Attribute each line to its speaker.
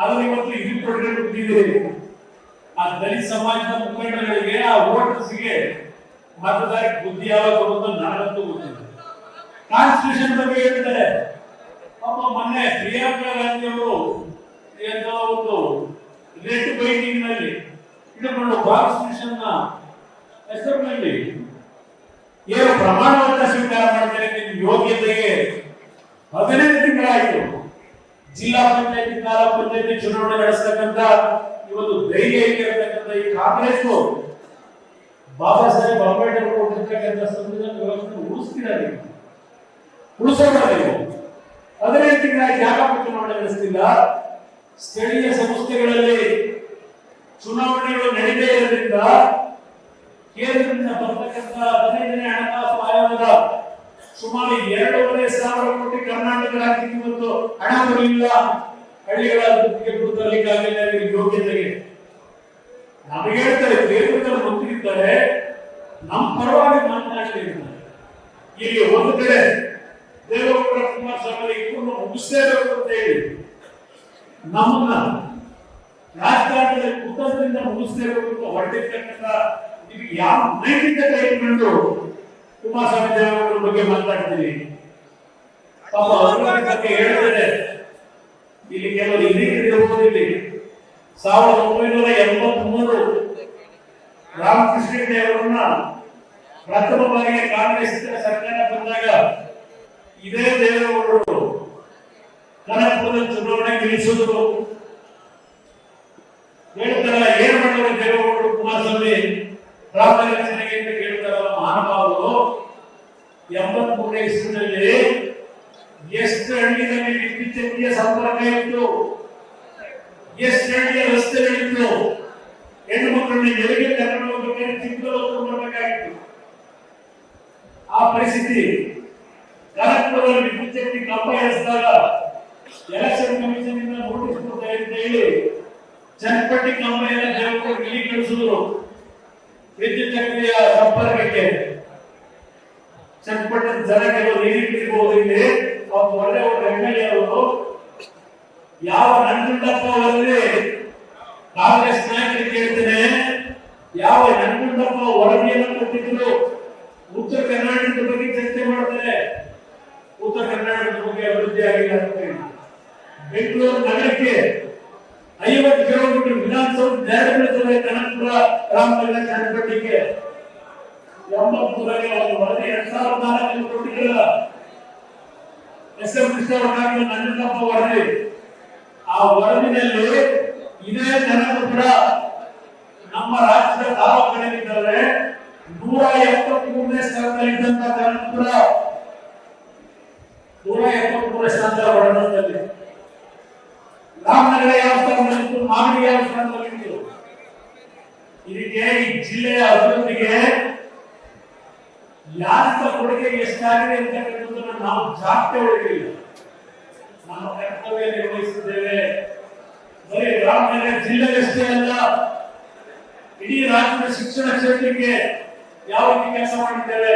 Speaker 1: ಆದ್ರೆ ಇವತ್ತು ಇದು ಕೊಟ್ಟಿದ್ದೀರಿ ಆ ದಲಿತ ಸಮಾಜದ ಮುಖಂಡರುಗಳಿಗೆ, ಆ ವೋಟರ್ಸ್ಗೆ ಮತದಾರಕ್ಕೆ ಬುದ್ಧಿ ಯಾವಾಗ ಬರುತ್ತೋ ನನಗಂತೂ ಗೊತ್ತಿಲ್ಲ. ಕಾನ್ಸ್ಟಿಟ್ಯೂಷನ್ ಬಗ್ಗೆ ಹೇಳ್ತಾರೆ. ಪಾಪ ಮೊನ್ನೆ ಪ್ರಿಯಾಂಕಾ ಗಾಂಧಿ ಅವರು ಏನೋ ಒಂದು ರೆಡ್ ಬೈಕಿಂಗ್ ನಲ್ಲಿ ಇಟ್ಟುಕೊಂಡು ಕಾನ್ಸ್ಟಿಟ್ಯೂಷನ್ ನ ಹೆಸರಿನಲ್ಲಿ ಏನು ಪ್ರಮಾಣ ಪತ್ರ ಸ್ವೀಕಾರ ಮಾಡ್ತಾರೆ ನಿಮ್ಮ ಯೋಗ್ಯತೆಗೆ 15 ತಿಂಗಳಾಯಿತು. ಜಿಲ್ಲಾ ಪಂಚಾಯತಿ, ತಾಲೂಕು ಪಂಚಾಯತಿ ಚುನಾವಣೆ ನಡೆಸ್ತಕ್ಕಂಥ ಇವತ್ತು ಧೈರ್ಯ ಇರತಕ್ಕಂಥ ಈ ಕಾಂಗ್ರೆಸ್ ಬಾಬಾ ಸಾಹೇಬ್ ಅಂಬೇಡ್ಕರ್ ಕೊಟ್ಟಿರ್ತಕ್ಕಂಥ ಸಂವಿಧಾನ ವ್ಯವಸ್ಥೆ ಉಳಿಸ್ತಿದ್ದಾರೆ, ಉಳಿಸೋಣ. 15 ತಿಂಗಳಾಗಿ ಯಾಕಪ್ಪ ಚುನಾವಣೆ ನಡೆಸ್ತಿಲ್ಲ? ಸ್ಥಳೀಯ ಸಂಸ್ಥೆಗಳಲ್ಲಿ ಚುನಾವಣೆಗಳು ನಡೀದೇ ಇರೋದ್ರಿಂದ ಕೇಂದ್ರದಿಂದ ಬರ್ತಕ್ಕಂಥ 15ನೇ ಹಣಕಾಸು ಆಯೋಗದ ಸುಮಾರು 2,500 ಕೋಟಿ ಕರ್ನಾಟಕ ರಾಜ್ಯಕ್ಕೆ ಇವತ್ತು ಹಣ ಬರಲಿಲ್ಲ. ಹಳ್ಳಿಗಳ ಅಭಿವೃದ್ಧಿಗೆ ತರಲಿಕ್ಕಾಗಲಿಲ್ಲ ಯೋಗ್ಯತೆಗೆ. ನಮಗೆ ಹೇಳ್ತಾರೆ, ಕೇಂದ್ರದಲ್ಲಿ ಮಂತ್ರಿದ್ದಾರೆ, ನಮ್ಮ ಪರವಾಗಿ ಮಾತನಾಡ್ತಿದ್ದಾರೆ. ಇಲ್ಲಿ ಒಂದು ಕಡೆ ದೇವೇಗೌಡ ಕುಮಾರಸ್ವಾಮಿ ಇಬ್ಬರನ್ನು ಮುಗಿಸಲೇಬೇಕು ಅಂತ ಹೇಳಿ ನಮ್ಮನ್ನ ರಾಜಕಾರಣದಲ್ಲಿ ಕುತಂತ್ರದಿಂದ ಮುಗಿಸಲೇಬೇಕು ಅಂತ ಹೊರಟಿರ್ತಕ್ಕಂಥ ನಿಮಗೆ ಯಾವ ನೈತಿಕತೆ ಇಟ್ಕೊಂಡು ಕುಮಾರಸ್ವಾಮಿ ದೇವೇಗೌಡರ ಬಗ್ಗೆ ಮಾತಾಡ್ತೀರಿ? ಪಾಪ ಅವ್ರ ಬಗ್ಗೆ ಹೇಳ್ತಾರೆ. ಇಲ್ಲಿ ಕೆಲವರು ಹಿರಿಯರಿರ್ಬೋದು. ಇಲ್ಲಿ 1983 ರಾಮಕೃಷ್ಣ ಹೆಗಡೆ ಅವರನ್ನ ಪ್ರಥಮ ಬಾರಿಗೆ ಕಾಂಗ್ರೆಸ್ ಸರ್ಕಾರ ಬಂದಾಗ ಇದೇ ದೇವೇಗೌಡರು ಕನಕಪುರದ ಚುನಾವಣೆ ಗೆಲ್ಲಿಸಿದ್ರು. ಹೇಳ್ತಾರಲ್ಲ, ಏನ್ ಮಾಡಿದ್ರು ದೇವೇಗೌಡರು ಕುಮಾರಸ್ವಾಮಿ ರಾಮನಗರಕ್ಕೆ ಅಂತ ಕೇಳ್ತಾರಲ್ಲ ಮಹಾನುಭಾವರು. 83ನೇ ಇಸ್ವಿನಲ್ಲಿ ಎಷ್ಟು ಹಳ್ಳಿಗಳಲ್ಲಿ ವಿದ್ಯುತ್ ಶಕ್ತಿಯ ಸಂಪರ್ಕ ಇತ್ತು, ಎಷ್ಟು ಹಳ್ಳಿಯ ರಸ್ತೆಗಳಿತ್ತು, ಹೆಣ್ಣು ಮಕ್ಕಳನ್ನ ಎಲ್ಲಿಗೆ ಕರ್ಕೊಂಡು ಹೋಗ್ಬೇಕಾದ್ರೆ ಚಿಕ್ಕದವರು ಮಾಡಬೇಕಾಗಿತ್ತು. ಆ ಪರಿಸ್ಥಿತಿ ಕನಕಪುರದಲ್ಲಿ ವಿದ್ಯುತ್ ಶಕ್ತಿ ಕಂಬ ಇರಿಸಿದಾಗ ಎಲೆಕ್ಷನ್ ಕಮಿಷನ್ ಇಂದ ನೋಟಿಸ್ ಕೊಡ್ತಾರೆ ಅಂತ ಹೇಳಿ ಚನ್ನಪಟ್ಟಿ ಕಂಬ ಎಲ್ಲ ದೇವೇಗೌಡರು ಇಲ್ಲಿ ಕಳಿಸಿದ್ರು ವಿದ್ಯುತ್ ಶಕ್ತಿಯ ಸಂಪರ್ಕಕ್ಕೆ. ಚನ್ನಪಟ್ಟಣದ ಜನ ಕೆಲವು ನೀರಿಟ್ಟಿರ್ಬೋದು. ಇಲ್ಲಿ ಒಳ್ಳೆ MLA ಅವರು ಯಾವ ನಂಜುಂಡಪ್ಪ ಅವರಲ್ಲಿ ಕಾಂಗ್ರೆಸ್ ನಾಯಕರಿಗೆ ಕೇಳ್ತೇನೆ, ಯಾವ ನಂಜುಂಡಪ್ಪ ವರದಿಯನ್ನು ಕೊಟ್ಟಿದ್ರು ಉತ್ತರ ಕರ್ನಾಟಕದ ಬಗ್ಗೆ ಚರ್ಚೆ ಮಾಡ್ತಾರೆ. ಉತ್ತರ ಕರ್ನಾಟಕದ ಬಗ್ಗೆ ಅಭಿವೃದ್ಧಿ ಆಗಿಲ್ಲ ಅಂತ ಹೇಳಿ ಬೆಂಗಳೂರು ನಗರಕ್ಕೆ 50 ಕಿಲೋಮೀಟರ್ ವಿಧಾನಸೌಧ ಜಾರಿಗೊಳಿಸಿದೆ. ಕನಕಪುರ ರಾಮನಗರ ಚನ್ನಪಟ್ಟಿಗೆ 80ರಲ್ಲಿ ಒಂದು ವರದಿ 2004 ಕೊಟ್ಟಿಲ್ಲ. SM ಕೃಷ್ಣವರ್ಮ ನಂಜುಂಡಪ್ಪ ವರದಿ. ಆ ವರದಿನಲ್ಲಿ ಇದೇ ಕನಕಪುರ ನಮ್ಮ ರಾಜ್ಯದ ತಾಲೂಕುಗಳಿದ್ದಾರೆ 173ನೇ ಸ್ಥಾನದಲ್ಲಿದ್ದಂತ ಕನಕಪುರ 173ನೇ ಸ್ಥಾನದ ಒಡನಲ್ಲಿ. ರಾಮನಗರ ಯಾವ ಸ್ಥಾನದಲ್ಲಿತ್ತು, ಮಾಗಡಿ ಯಾವ ಸ್ಥಾನದಲ್ಲಿತ್ತು? ಇದಕ್ಕೆ ಈ ಜಿಲ್ಲೆಯ ಅಭಿವೃದ್ಧಿಗೆ ಯಾರ ಕೊಡುಗೆ ಎಷ್ಟಾಗಿದೆ ಅಂತಕ್ಕಂಥದ್ದನ್ನು ನಾವು ಜಾಸ್ತಿ ಒಳಗಿಲ್ಲ. ನಮ್ಮ ಕರ್ತವ್ಯ ನಿರ್ವಹಿಸಿದ್ದೇವೆ. ಬರೀ ರಾಮನಗರ ಜಿಲ್ಲೆಗಷ್ಟೇ ಅಲ್ಲ, ಇಡೀ ರಾಜ್ಯದ ಶಿಕ್ಷಣ ಕ್ಷೇತ್ರಕ್ಕೆ ಯಾವ ರೀತಿ ಕೆಲಸ ಮಾಡಿದ್ದೇವೆ.